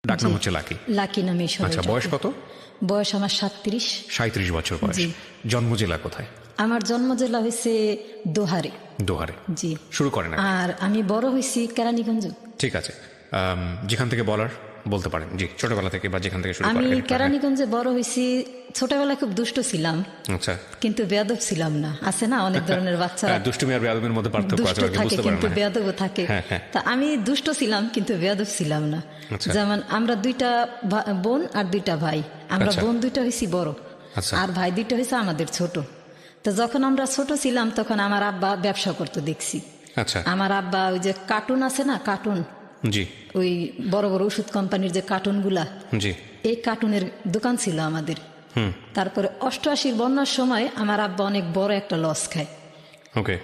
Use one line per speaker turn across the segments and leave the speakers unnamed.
ডাক নাম হচ্ছে লাকি।
লাকি নামে সবাই
আচ্ছা,
ডাকে।
বয়স কত?
বয়স আমার 37।
37 বছর বয়স।
জি।
জন্ম জেলা কোথায়?
আমার জন্ম জেলা হয়েছে দোহারে।
দোহারে।
জি।
শুরু করেন আগে।
আর আমি বড় হয়েছি কেরানীগঞ্জ।
ঠিক আছে, যেখান থেকে বলতে পারেন। জি, ছোটবেলা থেকে বা যেখান থেকে শুরু
আমি
করেন।
কেরানীগঞ্জে বড় হয়েছি। ছোটবেলায় খুব দুষ্ট ছিলাম,
আচ্ছা।
কিন্তু বেয়াদব ছিলাম না। আছে না অনেক ধরনের বাচ্চারা
দুষ্টুমি আর বেয়াদবের মধ্যে পার্থক্য আছে,
দুষ্ট
অনেকে
থাকে
বুঝতে পারেন
কিন্তু
না।
বেয়াদবও থাকে।
হ্যাঁ, হ্যাঁ।
তা আমি দুষ্ট ছিলাম কিন্তু বেয়াদব ছিলাম না।
আচ্ছা।
যেমন আমরা দুইটা বোন আর দুইটা ভাই। আমরা
আচ্ছা।
বোন দুইটা হয়েছি বড়,
আচ্ছা।
আর ভাই দুইটা হয়েছে আমাদের ছোট। তো যখন আমরা ছোট ছিলাম তখন আমার আব্বা ব্যবসা করতে দেখছি।
আচ্ছা।
আমার আব্বা ওই যে কার্টুন আছে না, কার্টুন,
জি
ওই বড় বড় ওষুধ কোম্পানির যে কার্টুনগুলা,
জি।
এই কার্টুনের দোকান ছিল আমাদের। তারপরে 88 বন্যার সময় আমার আব্বা অনেক বড় একটা লস খায়।
ওকে।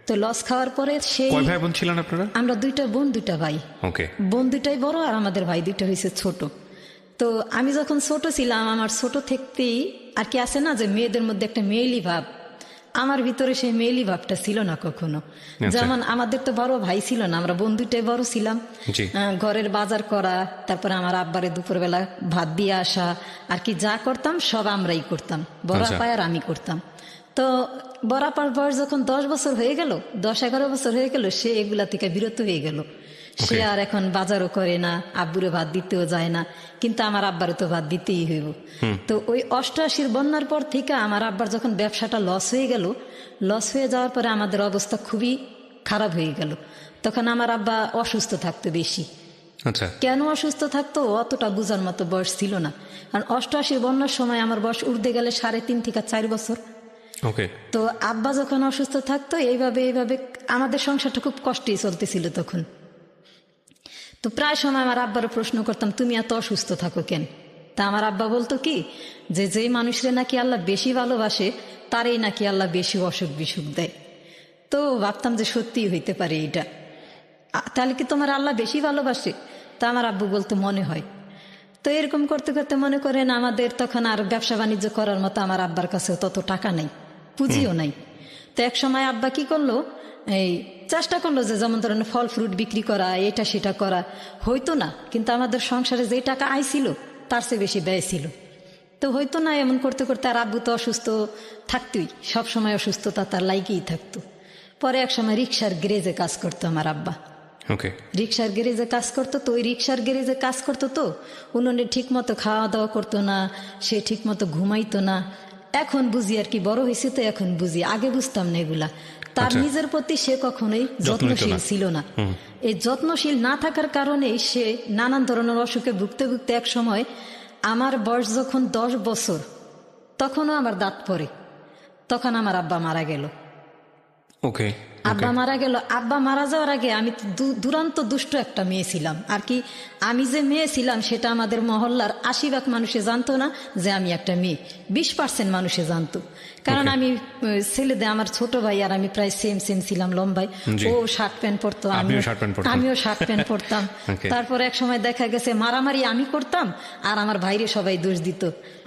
তো লস খাওয়ার পরে সেই
কয় ভাই বোন ছিলেন আপনারা?
আমরা দুইটা বোন দুইটা ভাই।
ওকে।
বোন দুইটাই বড় আর আমাদের ভাই দুইটা হয়েছে ছোট। তো আমি যখন ছোট ছিলাম, আমার ছোট থেকেই আর কি আছে না যে মেয়েদের মধ্যে একটা মেয়েলি ভাব, আমার ভিতরে সেই মেয়েলি ভাবটা ছিল না কখনো। যেমন আমাদের তো বড় ভাই ছিল না, আমরা বোন দুইটাই বড় ছিলাম।
জি।
ঘরের বাজার করা, তারপরে আমার আব্বারে দুপুরবেলা ভাত দিয়ে আসা, আর কি যা করতাম সব আমরাই করতাম। বড়
আচ্ছা।
পায় আর আমি করতাম। তো বড় আপার বয়স যখন 10 বছর হয়ে গেল, 10-11 বছর হয়ে গেল, সে এগুলা থেকে বিরত হয়ে গেল। সে আর এখন বাজারও করে না, আব্বুরে ভাত দিতেও যায় না, কিন্তু আমার আব্বারে তো ভাত দিতেই হইব। তো ওই 88 বন্যার পর থেকে আমার আব্বার যখন ব্যবসাটা লস হয়ে গেল, লস হয়ে যাওয়ার পরে আমাদের অবস্থা খুবই খারাপ হয়ে গেল। তখন আমার আব্বা অসুস্থ থাকতো বেশি।
আচ্ছা।
কেন অসুস্থ থাকতো অতটা বুঝার মতো বয়স ছিল না, কারণ 88 বন্যার সময় আমার বয়স উর্ধে গেলে 3.5 থেকে 4 বছর।
ওকে।
তো আব্বা যখন অসুস্থ থাকতো এইভাবে আমাদের সংসারটা খুব কষ্টেই চলতেছিল তখন। তো প্রায় সময় আমার আব্বারও প্রশ্ন করতাম, তুমি এত অসুস্থ থাকো কেন? তা আমার আব্বা বলতো কি, যে যেই মানুষরে নাকি আল্লাহ বেশি ভালোবাসে তারই নাকি আল্লাহ বেশি অসুখ বিসুখ দেয়। তো ভাবতাম যে সত্যিই হইতে পারে এটা। তাহলে কি তোমার আল্লাহ বেশি ভালোবাসে? তা আমার আব্বু বলতো মনে হয়। তো এরকম করতে করতে মনে করেন আমাদের তখন আর ব্যবসা বাণিজ্য করার মতো আমার আব্বার কাছেও তত টাকা নাই, পুঁজিও নাই। তো এক সময় আব্বা কি করলো, এই চেষ্টা করলো যে যেমন ধরেন ফল ফ্রুট বিক্রি করা, এটা সেটা করা, হইতো না। কিন্তু আমাদের সংসারে যে টাকা আয় ছিল তার চেয়ে বেশি ব্যয় ছিল। তো হইতো না, এমন করতে করতে আর আব্বু তো অসুস্থ থাকতোই, সবসময় অসুস্থতা তার লাইগেই থাকতো। পরে এক সময় রিক্সার গ্যারেজে কাজ করতো আমার আব্বা।
ওকে।
রিক্সার গ্যারেজে কাজ করতো। তো ওই রিক্সার গ্যারেজে কাজ করতো, তো উনুনে ঠিক মতো খাওয়া দাওয়া করতো না, সে ঠিক মতো ঘুমাইতো না। এখন বুঝি আর কি, বড় হয়েছে তো এখন বুঝি, আগে বুঝতাম না এগুলা। তার নিজের প্রতি সে কখনোই যত্নশীল ছিল না। এই যত্নশীল না থাকার কারণে সে নানান ধরনের অসুখে ভুগতে ভুগতে এক সময় আমার বয়স যখন 10 বছর, তখনও আমার দাঁত পড়ে, তখন আমার আব্বা মারা গেল।
ওকে।
আব্বা মারা গেল। আব্বা মারা যাওয়ার আগে আমি দুরান্ত দুষ্ট একটা মেয়ে ছিলাম আর কি। আমি যে মেয়ে ছিলাম সেটা আমাদের মহল্লার 80% মানুষে জানতো না যে আমি একটা মেয়ে, 20% মানুষে জানতো। কারণ আমি ছেলেদের, আমার ছোট ভাই আর আমি প্রায় সেম ছিলাম লম্বাই। ও শার্ট প্যান্ট পরতো, আমিও শার্ট প্যান্ট পরতাম। তারপর এক সময় দেখা গেছে মারামারি আমি করতাম আর আমার ভাইরে সবাই দোষ দিত।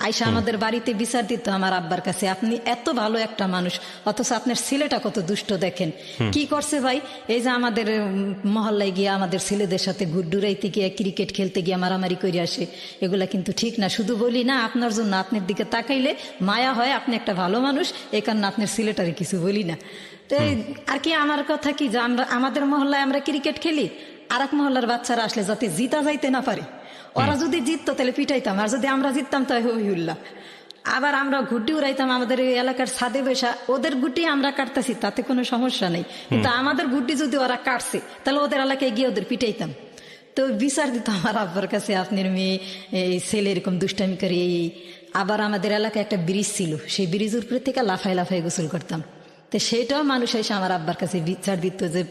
আয়সা আমাদের বাড়িতে বিচার দিত আমার আব্বার কাছে, আপনি এত ভালো একটা মানুষ অথচ আপনার ছেলেটা কত দুষ্ট, দেখেন কি করছে ভাই। এই যে আমাদের মহল্লায় গিয়ে আমাদের ছেলেদের সাথে ঘুরডুরাইতে গিয়ে, ক্রিকেট খেলতে গিয়ে মারামারি করে আসে, এগুলা কিন্তু ঠিক না। শুধু বলি না আপনার জন্য, আপনার দিকে তাকাইলে মায়া হয়, আপনি একটা ভালো মানুষ, এই কারণে আপনার ছেলেটারে কিছু বলি না। তো আর কি আমার কথা কি, যে আমরা আমাদের মহল্লায় আমরা ক্রিকেট খেলি, আর এক মহল্লার বাচ্চারা আসলে যাতে জিতা যাইতে না পারে, ওরা যদি জিততো তাহলে পিটাইতাম, আর যদি আমরা জিততাম তাহলে হই হুল্লা। আবার আমরা গুটি উড়াইতাম আমাদের এই এলাকার ছাদে বসা, ওদের গুটি আমরা কাটতেছি তাতে কোনো সমস্যা নেই, কিন্তু আমাদের গুটি যদি ওরা কাটছে তাহলে ওদের এলাকায় গিয়ে ওদের পিটাইতাম। তো বিচার দিত আমার আব্বার কাছে, আপনার মেয়ে এই ছেলে এরকম দুষ্টামি করে। এই আবার আমাদের এলাকায় একটা ব্রিজ ছিল, সেই ব্রিজের উপরে থেকে লাফাই লাফাই গোসল করতাম। তো সেটাও মানুষ এসে আমার আব্বার কাছে বিচার দিত যে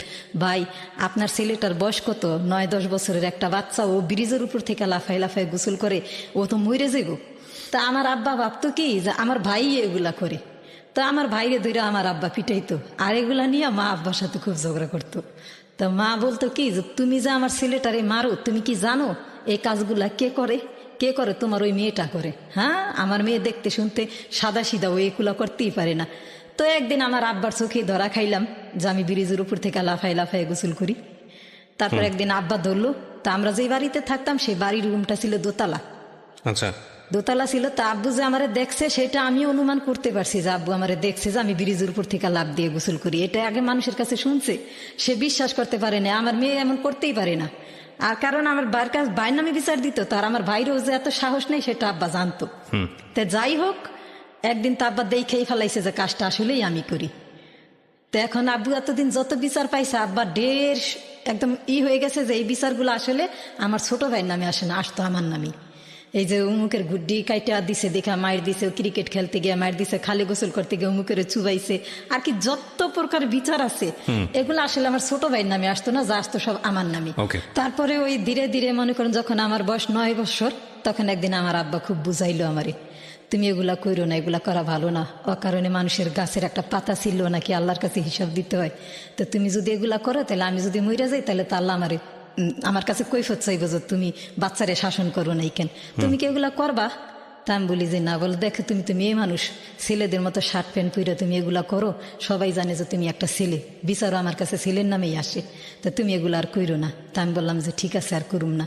ভাই আপনার ছেলেটার বয়স কত, 9-10 বছরের একটা বাচ্চা, ও ব্রিজের উপর থেকে লাফাই লাফাই গোসল করে, ও তো মরে যাবো। তা আমার আব্বা ভাবতো কি যে আমার ভাই এগুলা করে, তো আমার ভাইরে ধরে আমার আব্বা পিটাইতো, আর এগুলা নিয়ে মা আব্বার সাথে খুব ঝগড়া করতো। তো মা বলতো কি যে তুমি যে আমার ছেলেটারে মারো, তুমি কি জানো এই কাজগুলা কে করে? কে করে? তোমার ওই মেয়েটা করে। হ্যাঁ, আমার মেয়ে দেখতে শুনতে সাদা সিধা, ও এগুলা করতেই পারে না। তো একদিন আমার আব্বার চোখে ধরা খাইলাম যে আমি ব্রিজের উপর থেকে লাফাই লাফাই গোসল করি। তারপর একদিন আব্বা ধরলো তা আমরা যেই বাড়িতে থাকতাম সেই বাড়ির রুমটা ছিল দোতলা।
আচ্ছা।
দোতলা ছিল। তা আব্বু যে আমারে দেখছে সেটা আমি অনুমান করতে পারছি যে আব্বু আমারে দেখছে যে আমি ব্রিজের উপর থেকে লাফ দিয়ে গোসল করি। এটা আগে মানুষের কাছে শুনছে, সে বিশ্বাস করতে পারে না। আমার মেয়ে এমন করতেই পারে না। আর কারণ আমার ভাইয়ের কাছে ভাইয়ের নামে বিচার দিত, তার আমার ভাইরও যে এত সাহস নেই সেটা আব্বা জানতো। তা যাই হোক, একদিন তো আব্বা দেখেই ফেলাইছে যে কাজটা আসলেই আমি করি। তো এখন আব্বু এতদিন যত বিচার পাইছে আব্বা ঢের একদম হয়ে গেছে যে এই বিচারগুলো আসলে আমার ছোট ভাইয়ের নামে আসে না, আসতো আমার নামে। এই যে উমুকের গুড্ডি কাইটা দিছে দেখা মায়ের দিছে, ক্রিকেট খেলতে গিয়ে মায়ের দিছে, খালি গোসল করতে গিয়ে উমুকের চুবাইছে, আর কি যত প্রকার বিচার আছে এগুলো আসলে আমার ছোট ভাইয়ের নামে আসতো না, যা আসতো সব আমার নামে। তারপরে ওই ধীরে ধীরে মনে করেন যখন আমার বয়স 9 বছর, তখন একদিন আমার আব্বা খুব বুঝাইলো আমারে, তুমি এগুলা কইরো না, এগুলা করা ভালো না। ও কারণে মানুষের গাছের একটা পাতা ছিল নাকি আল্লাহর কাছে হিসাব দিতে হয়। তো তুমি যদি এগুলা করো তাহলে আমি যদি মরে যাই তাহলে তো আল্লাহ আমার কাছে কৈফত চাইবো যে তুমি বাচ্চারে শাসন করো না, কেন তুমি কি এগুলা করবা? তা আমি বলি যে না। বলে দেখো তুমি তো মেয়ে মানুষ, ছেলেদের মতো শার্ট প্যান্ট পরে তুমি এগুলা করো, সবাই জানে যে তুমি একটা ছেলে, বিচারও আমার কাছে ছেলের নামেই আসে, তো তুমি এগুলো আর কইরো না। তা আমি বললাম যে ঠিক আছে আর করুম না।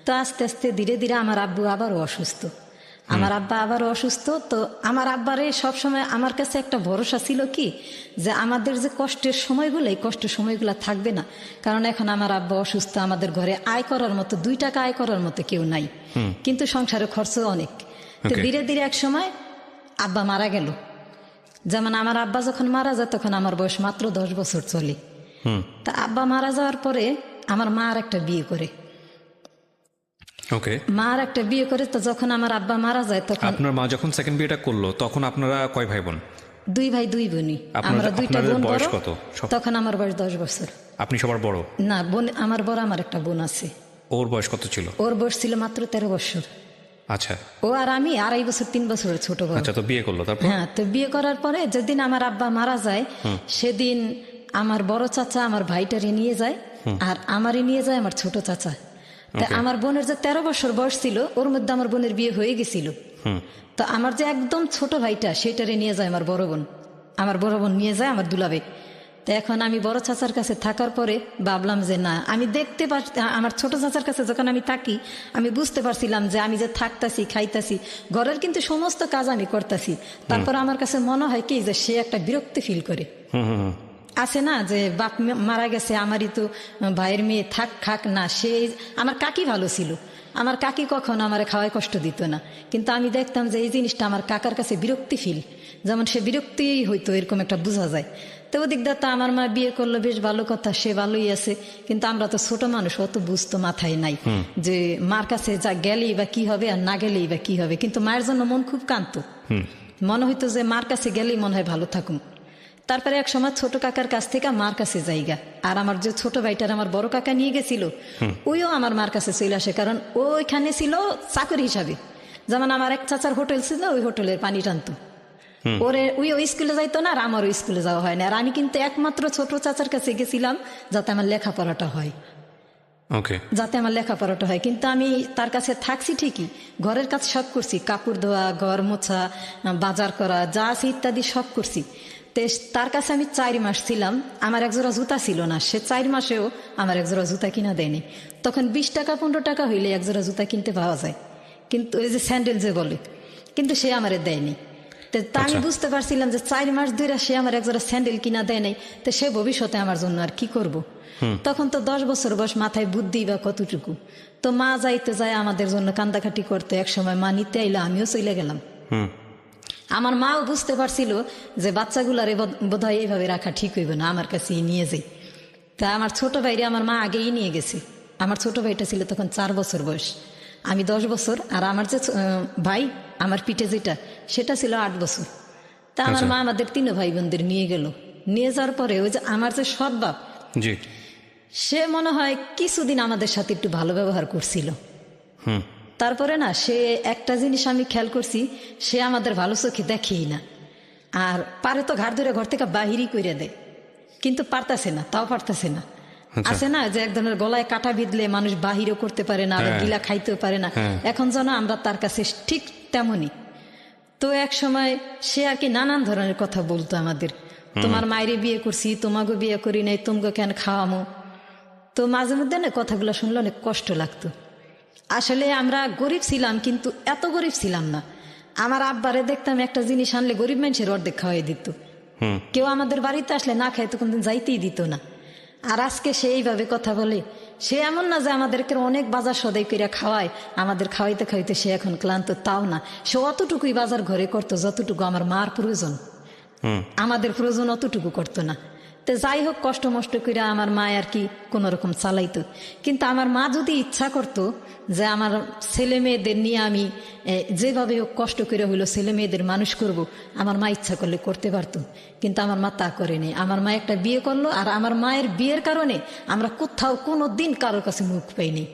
তো আস্তে আস্তে ধীরে ধীরে আমার আব্বু আবারও অসুস্থ, আমার আব্বা আবারও অসুস্থ। তো আমার আব্বারে সবসময় আমার কাছে একটা ভরসা ছিল কি, যে আমাদের যে কষ্টের সময়গুলো, এই কষ্টের সময়গুলো থাকবে না। কারণ এখন আমার আব্বা অসুস্থ, আমাদের ঘরে আয় করার মতো 2 টাকা আয় করার মতো কেউ নাই, কিন্তু সংসারে খরচ অনেক। তো ধীরে ধীরে এক সময় আব্বা মারা গেল। যেমন আমার আব্বা যখন মারা যায় তখন আমার বয়স মাত্র 10 বছর চলে। তা আব্বা মারা যাওয়ার পরে আমার মা আর একটা বিয়ে করে। মা আর একটা বিয়ে করে। তো যখন আমার আব্বা মারা যায় তখন
আপনার মা যখন সেকেন্ড বিয়েটা করলো তখন আপনারা কয় ভাই বোন?
2 ভাই 2 বোনই। আমরা 2টা বোন বড়।
কত
তখন আমার বয়স 10 বছর।
আপনি সবার বড়?
না, বোন আমার বড়, আমার একটা বোন আছে।
ওর বয়স কত ছিল?
ওর বয়স ছিল মাত্র 13 বছর।
আচ্ছা।
ও আর আমি 2.5 বছর 3 বছরের ছোট বড়।
আচ্ছা, তো বিয়ে করলো তারপর?
হ্যাঁ, তো বিয়ে করার পরে যেদিন আমার আব্বা মারা যায় সেদিন আমার বড় চাচা আমার ভাইটারে নিয়ে যায়, আর আমারই নিয়ে যায় আমার ছোট চাচা। তা আমার বোনের যে 13 বছর বয়স ছিল ওর মধ্যে আমার বোনের বিয়ে হয়ে গেছিল। তো আমার যে একদম ছোট ভাইটা সেটারে নিয়ে যায় আমার বড় বোন, আমার বড় বোন নিয়ে যায় আমার দুলাবে। তো এখন আমি বড় চাচার কাছে থাকার পরে ভাবলাম যে না, আমি দেখতে পাচ্ছি আমার ছোট চাচার কাছে যখন আমি থাকি আমি বুঝতে পারছিলাম যে আমি যে থাকতাছি খাইতাছি ঘরের কিন্তু সমস্ত কাজ আমি করতেছি, তারপর আমার কাছে মনে হয় কি যে সে একটা বিরক্তি ফিল করে। আছে না যে বাপ মারা গেছে, আমারই তো ভাইয়ের মেয়ে থাক খাক না। সে আমার কাকি ভালো ছিল, আমার কাকি কখনো আমার খাওয়ায় কষ্ট দিত না, কিন্তু আমি দেখতাম যে এই জিনিসটা আমার কাকার কাছে বিরক্তি ফিল, যেমন সে বিরক্তি হইতো এরকম একটা বোঝা যায়। তো ওদিক দা তো আমার মা বিয়ে করলো, বেশ ভালো কথা, সে ভালোই আছে, কিন্তু আমরা তো ছোট মানুষ, অত বুঝতো মাথায় নাই যে মার কাছে যা গেলেই বা কি হবে আর না গেলেই বা কি হবে। কিন্তু মায়ের জন্য মন খুব কাঁদতো, মনে হইতো যে মার কাছে গেলেই মনে হয় ভালো থাকুম। তারপরে এক সময় ছোট কাকার কাছ থেকে মার কাছে যাইগা, আর আমার যে ছোট ভাইটার আমার বড় কাকা নিয়ে গেছিল ওইও আমার মার কাছে চলে আসে, কারণ ও ওইখানে ছিল চাকরি হিসাবে। যেমন আমার এক চাচার হোটেল ছিল, ওই হোটেলের পানি টানতো, ওরে ওই স্কুলে যাইতো না, আর আমারও স্কুলে যাওয়া হয় না। আর আমি কিন্তু একমাত্র ছোট চাচার কাছে গেছিলাম যাতে আমার লেখাপড়াটা হয়, যাতে আমার লেখাপড়াটা হয়। কিন্তু আমি তার কাছে থাকছি ঠিকই, ঘরের কাজ সব করছি, কাপড় ধোয়া, ঘর মোছা, বাজার করা, যা আছে ইত্যাদি সব করছি। তার কাছে আমি 4 মাস ছিলাম, আমার একজোড়া জুতা ছিল না, সে 4 মাসেও আমার একজোড়া জুতা কিনা দেয়নি। তখন 20 টাকা 15 টাকা হইলে একজোড়া জুতা কিনতে পাওয়া যায়, কিন্তু ওই যে স্যান্ডেল যে বলে, কিন্তু সে আমারে দেয়নি। তা আমি বুঝতে পারছিলাম যে 4 মাস ধরে সে আমার একজোড়া স্যান্ডেল কিনা দেয় নাই, তো সে ভবিষ্যতে আমার জন্য আর কি করব। তখন তো 10 বছর বয়স, মাথায় বুদ্ধি বা কতটুকু। তো মা যাইতে যায় আমাদের জন্য কান্দাকাটি করতে, এক সময় মা নিতে আইলো, আমিও চলে গেলাম। আমার মাও বুঝতে পারছিল যে বাচ্চাগুলারে বোধহয় এইভাবে রাখা ঠিক হইব না, আমার কাছে নিয়ে যাই। তা আমার ছোট ভাইরে আমার মা আগেই নিয়ে গেছে। আমার ছোট ভাইটা ছিল তখন 4 বছর বয়স, আমি 10 বছর, আর আমার যে ভাই আমার পিঠে যেটা সেটা ছিল 8 বছর। তা আমার মা আমাদের 3 ভাই বোনদের নিয়ে গেল। নিয়ে যাওয়ার পরে ওই যে আমার যে সৎ বাপ, সে মনে হয় কিছুদিন আমাদের সাথে একটু ভালো ব্যবহার করছিল। তারপরে না, সে একটা জিনিস আমি খেয়াল করছি, সে আমাদের ভালো চোখে দেখেই না, আর পারে তো ঘাড় ধরে ঘর থেকে বাহিরই করে দেয়, কিন্তু পারতাছে না, তাও পারতাছে না। আছে না যে এক ধরনের গলায় কাটা বিঁধলে মানুষ বাহিরও করতে পারে না, আবার গিলা খাইতেও পারে না, এখন যেন আমরা তার কাছে ঠিক তেমনই। তো এক সময় সে আর কি নানান ধরনের কথা বলতো আমাদের, তোমার মায়েরে বিয়ে করছি, তোমাকে বিয়ে করি নাই, তোমাকে কেন খাওয়ামো। তো মাঝে মধ্যে না কথাগুলো শুনলে অনেক কষ্ট লাগতো। আসলে আমরা গরিব ছিলাম, কিন্তু এত গরিব ছিলাম না। আমার আব্বারে দেখতাম একটা জিনিস আনলে গরিব মানুষের অর্ধেক খাওয়াই দিত। কেউ আমাদের বাড়িতে আসলে না খাইতো, কোনদিন যাইতেই দিত না। আর আজকে সে এইভাবে কথা বলে। সে এমন না যে আমাদেরকে অনেক বাজার সদাই করে খাওয়ায়, আমাদের খাওয়াইতে খাওয়াইতে সে এখন ক্লান্ত, তাও না। সে অতটুকুই বাজার ঘরে করতো যতটুকু আমার মার প্রয়োজন, আমাদের প্রয়োজন অতটুকু করতো না। তো যাই হোক, কষ্ট মষ্ট করে আমার মা আর কি কোন রকম চালাইতো। কিন্তু আমার মা যদি ইচ্ছা করতো যে আমার ছেলে মেয়েদের নিয়ে আমি যেভাবে হোক কষ্ট করে হইলো ছেলে মেয়েদের মানুষ করব, আমার মা ইচ্ছা করলে করতে পারতো। কিন্তু আমার মা তা করেনি। আমার মা একটা বিয়ে করলো, আর আমার মায়ের বিয়ের কারণে আমরা কোথাও কোনো দিন কারোর কাছে মুখ পাইনি।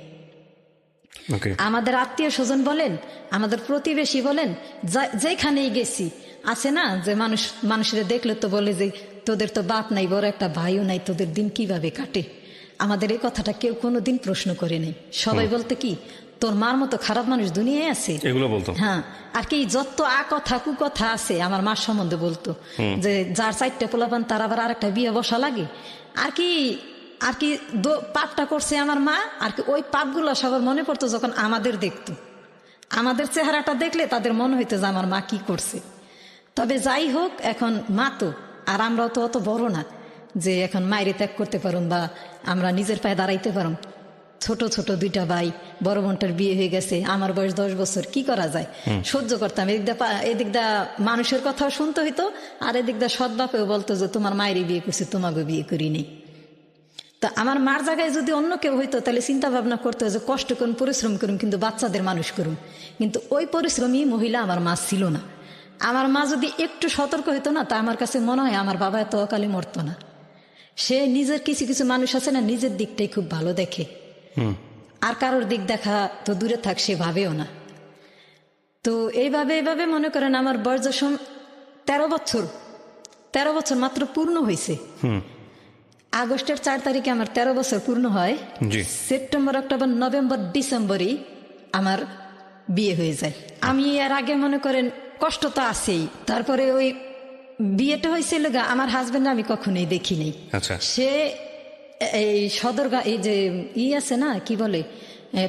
আমাদের আত্মীয় স্বজন বলেন, আমাদের প্রতিবেশী বলেন, যেখানেই গেছি আছে না যে মানুষের দেখলে তো বলে যে তোদের তো বাপ নাই, বড় একটা ভাইও নাই, তোদের দিন কিভাবে কাটে। আমাদের এই কথাটা কেউ কোনোদিন প্রশ্ন করে নেই। সবাই বলতে কি, তোর মার মতো খারাপ মানুষ দুনিয়ায় আছে,
এগুলো বলতো।
হ্যাঁ, আর কি যত কথা কুকথা আছে আমার মার সম্বন্ধে বলতো, যে যার 4টে পোলাপান তার আবার আরেকটা বিয়ে বসা লাগে। আর কি পাপটা করছে আমার মা, আর কি ওই পাপগুলো সবার মনে পড়তো যখন আমাদের দেখতো। আমাদের চেহারাটা দেখলে তাদের মনে হইতো যে আমার মা কি করছে। তবে যাই হোক, এখন মা তো, আর আমরাও তো অত বড় না যে এখন মায়ের ত্যাগ করতে পারুন বা আমরা নিজের পায়ে দাঁড়াইতে পারুন। ছোট ছোট 2টা ভাই, বড় বোনটার বিয়ে হয়ে গেছে, আমার বয়স 10 বছর, কি করা যায়, সহ্য করতাম। এদিকটা মানুষের কথাও শুনতে হইতো, আর এদিকটা সৎ বাপেও বলতো যে তোমার মায়েরই বিয়ে করছে, তোমাকে বিয়ে করিনি। তা আমার মার জায়গায় যদি অন্য কেউ হইতো তাহলে চিন্তা ভাবনা করতো যে কষ্ট করুন, পরিশ্রম করুন, কিন্তু বাচ্চাদের মানুষ করুন। কিন্তু ওই পরিশ্রমী মহিলা আমার মা ছিল না। আমার মা যদি একটু সতর্ক হইতো না, তা আমার কাছে মনে হয় আমার বাবা এত অকালে মরতো না। সে নিজের কিছু কিছু মানুষ আছে না, নিজের দিকটাই খুব ভালো দেখে, আর কারোর দিক দেখা তো দূরে থাক, সে ভাবেও না। তো এইভাবে মনে করেন আমার বয়স যখন 13 বছর মাত্র পূর্ণ হয়েছে। আগস্টের 4 তারিখে আমার 13 বছর পূর্ণ হয়। সেপ্টেম্বর, অক্টোবর, নভেম্বর, ডিসেম্বরই আমার বিয়ে হয়ে যায়। আমি এর আগে মনে করেন কষ্ট তো আছেই, তারপরে ওই বিয়েটা হয়েছিল আমার হাজবেন্ড আমি কখনোই দেখি নাই। সে এই সদরগা, এই যে আছে না, কি বলে,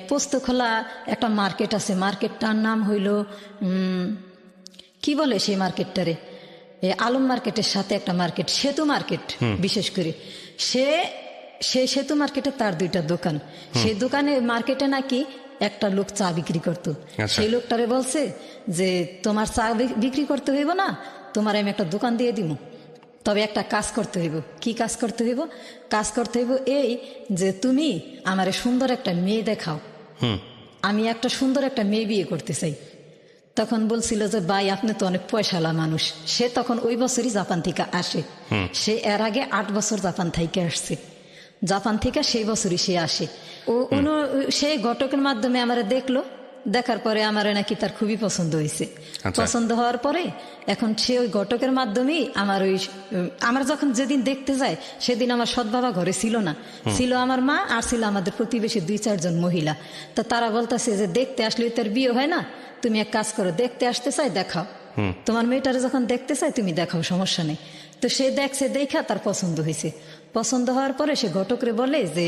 পোস্তখোলা একটা মার্কেট আছে, মার্কেটটার নাম হইল কি বলে সেই মার্কেটটারে, আলম মার্কেটের সাথে একটা মার্কেট, সেতু মার্কেট বিশেষ করে। সে সেতু মার্কেটে তার 2টা দোকান। সেই দোকানে মার্কেটে নাকি একটা লোক চা বিক্রি করতো। সেই লোকটারে বলছে যে তোমার চা বিক্রি করতে হইব না, তোমার আমি একটা দোকান দিয়ে দিব, তবে একটা কাজ করতে হইব। কি কাজ করতে হইব? কাজ করতে হইব এই যে তুমি আমারে সুন্দর একটা মেয়ে দেখাও, আমি একটা সুন্দর একটা মেয়ে বিয়ে করতে চাই। তখন বলছিল যে ভাই আপনি তো অনেক পয়সালা মানুষ। সে তখন ওই বছরই জাপান থেকে আসে। সে এর আগে 8 বছর জাপান থেকে আসছে। জাপান থেকে সেই বছরই সে আসে। সেই ঘটকের মাধ্যমে আমারে দেখলো, দেখার পরে আমার নাকি তার খুবই পছন্দ হয়েছে। পছন্দ হওয়ার পরে এখন সে ওই ঘটকের মাধ্যমেই আমার যখন যেদিন দেখতে যায় সেদিন আমার সৎ বাবা ঘরে ছিল না, ছিল আমার মা আর ছিল আমাদের প্রতিবেশী 2-4 জন মহিলা। তো তারা বলতেছে যে দেখতে আসলে তার বিয়ে হয় না, তুমি এক কাজ করো, দেখতে আসতে চাই দেখাও, তোমার মেয়েটারে যখন দেখতে চাই তুমি দেখাও, সমস্যা নেই। তো সে দেখছে, দেখা তার পছন্দ হয়েছে। পছন্দ হওয়ার পরে সে ঘটকরে বলে যে